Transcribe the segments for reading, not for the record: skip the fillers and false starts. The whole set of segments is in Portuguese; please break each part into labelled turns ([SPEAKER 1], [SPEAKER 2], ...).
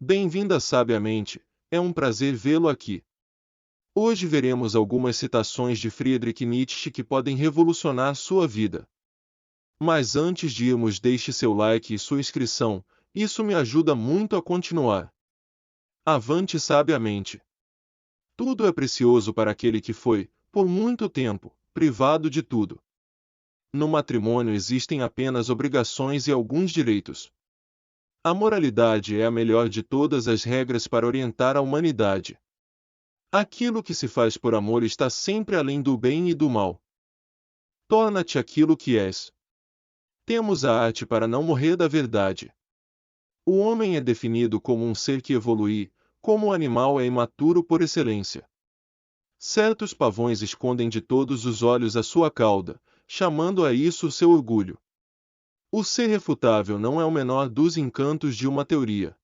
[SPEAKER 1] Bem-vinda sabiamente, é um prazer vê-lo aqui. Hoje veremos algumas citações de Friedrich Nietzsche que podem revolucionar sua vida. Mas antes de irmos, deixe seu like e sua inscrição, isso me ajuda muito a continuar. Avante sabiamente. Tudo é precioso para aquele que foi, por muito tempo, privado de tudo. No matrimônio existem apenas obrigações e alguns direitos. A moralidade é a melhor de todas as regras para orientar a humanidade. Aquilo que se faz por amor está sempre além do bem e do mal. Torna-te aquilo que és. Temos a arte para não morrer da verdade. O homem é definido como um ser que evolui, como o animal é imaturo por excelência. Certos pavões escondem de todos os olhos a sua cauda, chamando a isso o seu orgulho. O ser refutável não é o menor dos encantos de uma teoria.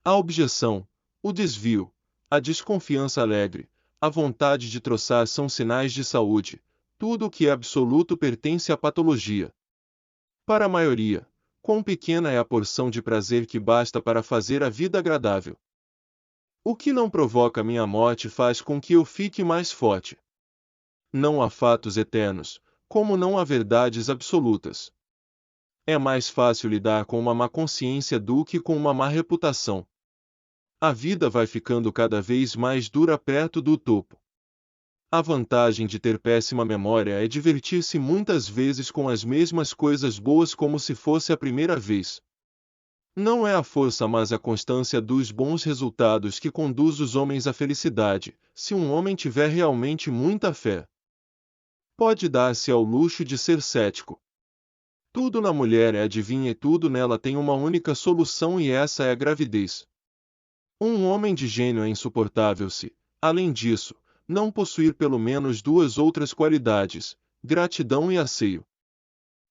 [SPEAKER 1] A objeção, o desvio, a desconfiança alegre, a vontade de troçar são sinais de saúde. Tudo o que é absoluto pertence à patologia. Para a maioria, quão pequena é a porção de prazer que basta para fazer a vida agradável. O que não provoca minha morte faz com que eu fique mais forte. Não há fatos eternos, como não há verdades absolutas. É mais fácil lidar com uma má consciência do que com uma má reputação. A vida vai ficando cada vez mais dura perto do topo. A vantagem de ter péssima memória é divertir-se muitas vezes com as mesmas coisas boas como se fosse a primeira vez. Não é a força mas a constância dos bons resultados que conduz os homens à felicidade, se um homem tiver realmente muita fé. Pode dar-se ao luxo de ser cético. Tudo na mulher é adivinha e tudo nela tem uma única solução e essa é a gravidez. Um homem de gênio é insuportável se, além disso, não possuir pelo menos duas outras qualidades, gratidão e asseio.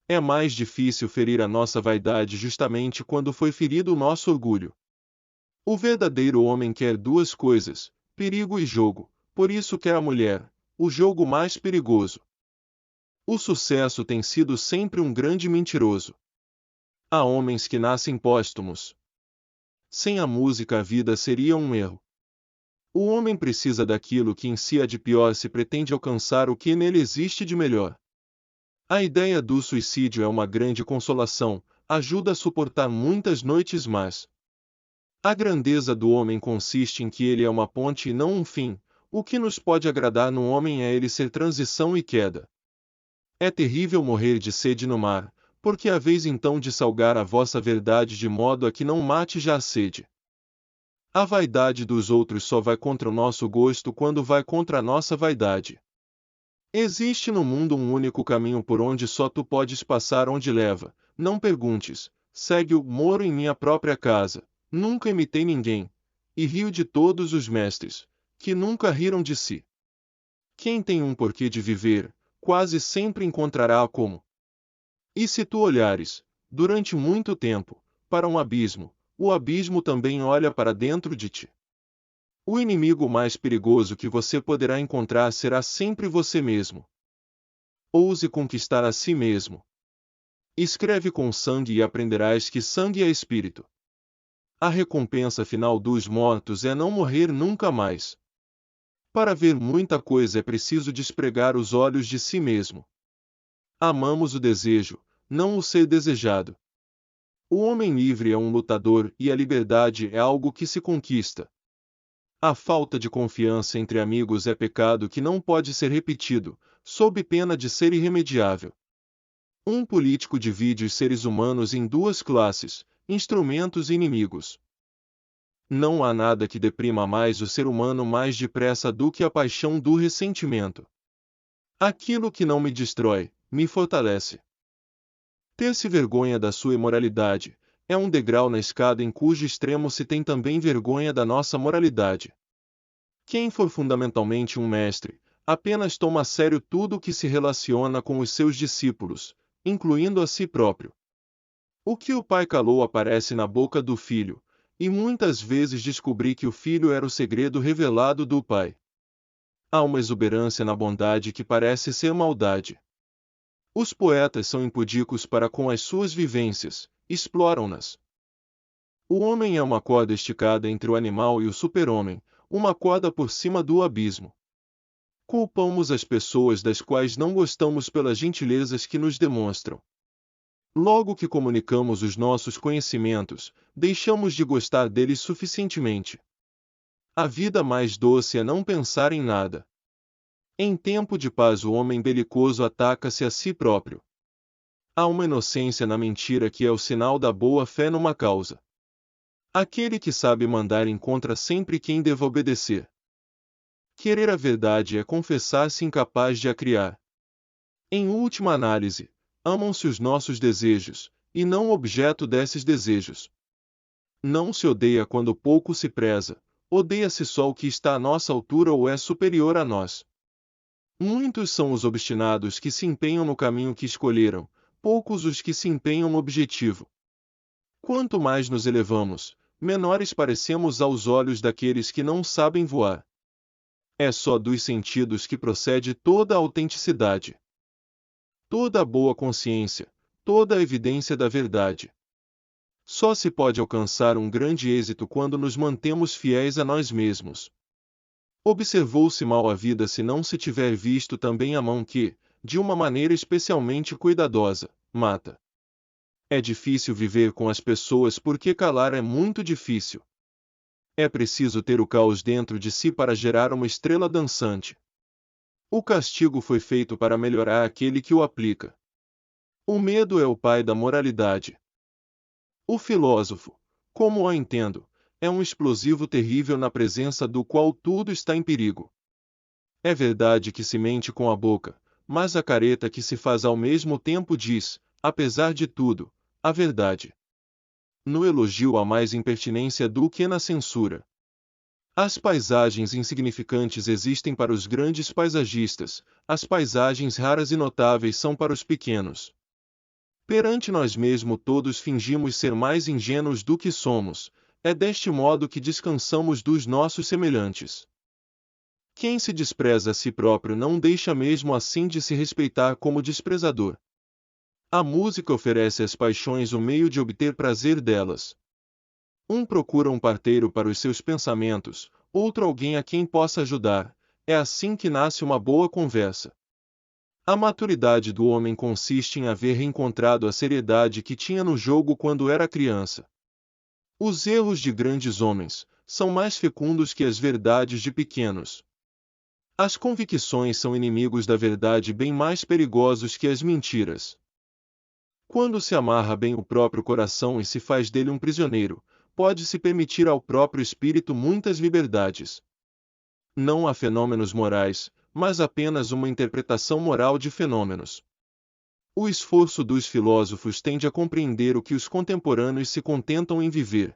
[SPEAKER 1] É mais difícil ferir a nossa vaidade justamente quando foi ferido o nosso orgulho. O verdadeiro homem quer duas coisas, perigo e jogo, por isso quer a mulher, o jogo mais perigoso. O sucesso tem sido sempre um grande mentiroso. Há homens que nascem póstumos. Sem a música a vida seria um erro. O homem precisa daquilo que em si há de pior se pretende alcançar o que nele existe de melhor. A ideia do suicídio é uma grande consolação, ajuda a suportar muitas noites más. A grandeza do homem consiste em que ele é uma ponte e não um fim. O que nos pode agradar no homem é ele ser transição e queda. É terrível morrer de sede no mar, porque é vez então de salgar a vossa verdade de modo a que não mate já a sede. A vaidade dos outros só vai contra o nosso gosto quando vai contra a nossa vaidade. Existe no mundo um único caminho por onde só tu podes passar onde leva, não perguntes, segue-o, moro em minha própria casa, nunca imitei ninguém, e rio de todos os mestres, que nunca riram de si. Quem tem um porquê de viver, quase sempre encontrará como. E se tu olhares, durante muito tempo, para um abismo, o abismo também olha para dentro de ti. O inimigo mais perigoso que você poderá encontrar será sempre você mesmo. Ouse conquistar a si mesmo. Escreve com sangue e aprenderás que sangue é espírito. A recompensa final dos mortos é não morrer nunca mais. Para ver muita coisa é preciso despregar os olhos de si mesmo. Amamos o desejo, não o ser desejado. O homem livre é um lutador e a liberdade é algo que se conquista. A falta de confiança entre amigos é pecado que não pode ser repetido, sob pena de ser irremediável. Um político divide os seres humanos em duas classes, instrumentos e inimigos. Não há nada que deprima mais o ser humano mais depressa do que a paixão do ressentimento. Aquilo que não me destrói, me fortalece. Ter-se vergonha da sua imoralidade é um degrau na escada em cujo extremo se tem também vergonha da nossa moralidade. Quem for fundamentalmente um mestre, apenas toma a sério tudo o que se relaciona com os seus discípulos, incluindo a si próprio. O que o pai calou aparece na boca do filho, e muitas vezes descobri que o filho era o segredo revelado do pai. Há uma exuberância na bondade que parece ser maldade. Os poetas são impudicos para com as suas vivências, exploram-nas. O homem é uma corda esticada entre o animal e o super-homem, uma corda por cima do abismo. Culpamos as pessoas das quais não gostamos pelas gentilezas que nos demonstram. Logo que comunicamos os nossos conhecimentos, deixamos de gostar deles suficientemente. A vida mais doce é não pensar em nada. Em tempo de paz o homem belicoso ataca-se a si próprio. Há uma inocência na mentira que é o sinal da boa fé numa causa. Aquele que sabe mandar encontra sempre quem deva obedecer. Querer a verdade é confessar-se incapaz de a criar. Em última análise, amam-se os nossos desejos, e não o objeto desses desejos. Não se odeia quando pouco se preza, odeia-se só o que está à nossa altura ou é superior a nós. Muitos são os obstinados que se empenham no caminho que escolheram, poucos os que se empenham no objetivo. Quanto mais nos elevamos, menores parecemos aos olhos daqueles que não sabem voar. É só dos sentidos que procede toda a autenticidade, toda a boa consciência, toda a evidência da verdade. Só se pode alcançar um grande êxito quando nos mantemos fiéis a nós mesmos. Observou-se mal a vida se não se tiver visto também a mão que, de uma maneira especialmente cuidadosa, mata. É difícil viver com as pessoas porque calar é muito difícil. É preciso ter o caos dentro de si para gerar uma estrela dançante. O castigo foi feito para melhorar aquele que o aplica. O medo é o pai da moralidade. O filósofo, como o entendo, é um explosivo terrível na presença do qual tudo está em perigo. É verdade que se mente com a boca, mas a careta que se faz ao mesmo tempo diz, apesar de tudo, a verdade. No elogio há mais impertinência do que na censura. As paisagens insignificantes existem para os grandes paisagistas, as paisagens raras e notáveis são para os pequenos. Perante nós mesmos todos fingimos ser mais ingênuos do que somos, é deste modo que descansamos dos nossos semelhantes. Quem se despreza a si próprio não deixa mesmo assim de se respeitar como desprezador. A música oferece às paixões o meio de obter prazer delas. Um procura um parteiro para os seus pensamentos, outro alguém a quem possa ajudar, é assim que nasce uma boa conversa. A maturidade do homem consiste em haver reencontrado a seriedade que tinha no jogo quando era criança. Os erros de grandes homens são mais fecundos que as verdades de pequenos. As convicções são inimigos da verdade bem mais perigosos que as mentiras. Quando se amarra bem o próprio coração e se faz dele um prisioneiro, pode-se permitir ao próprio espírito muitas liberdades. Não há fenômenos morais, mas apenas uma interpretação moral de fenômenos. O esforço dos filósofos tende a compreender o que os contemporâneos se contentam em viver.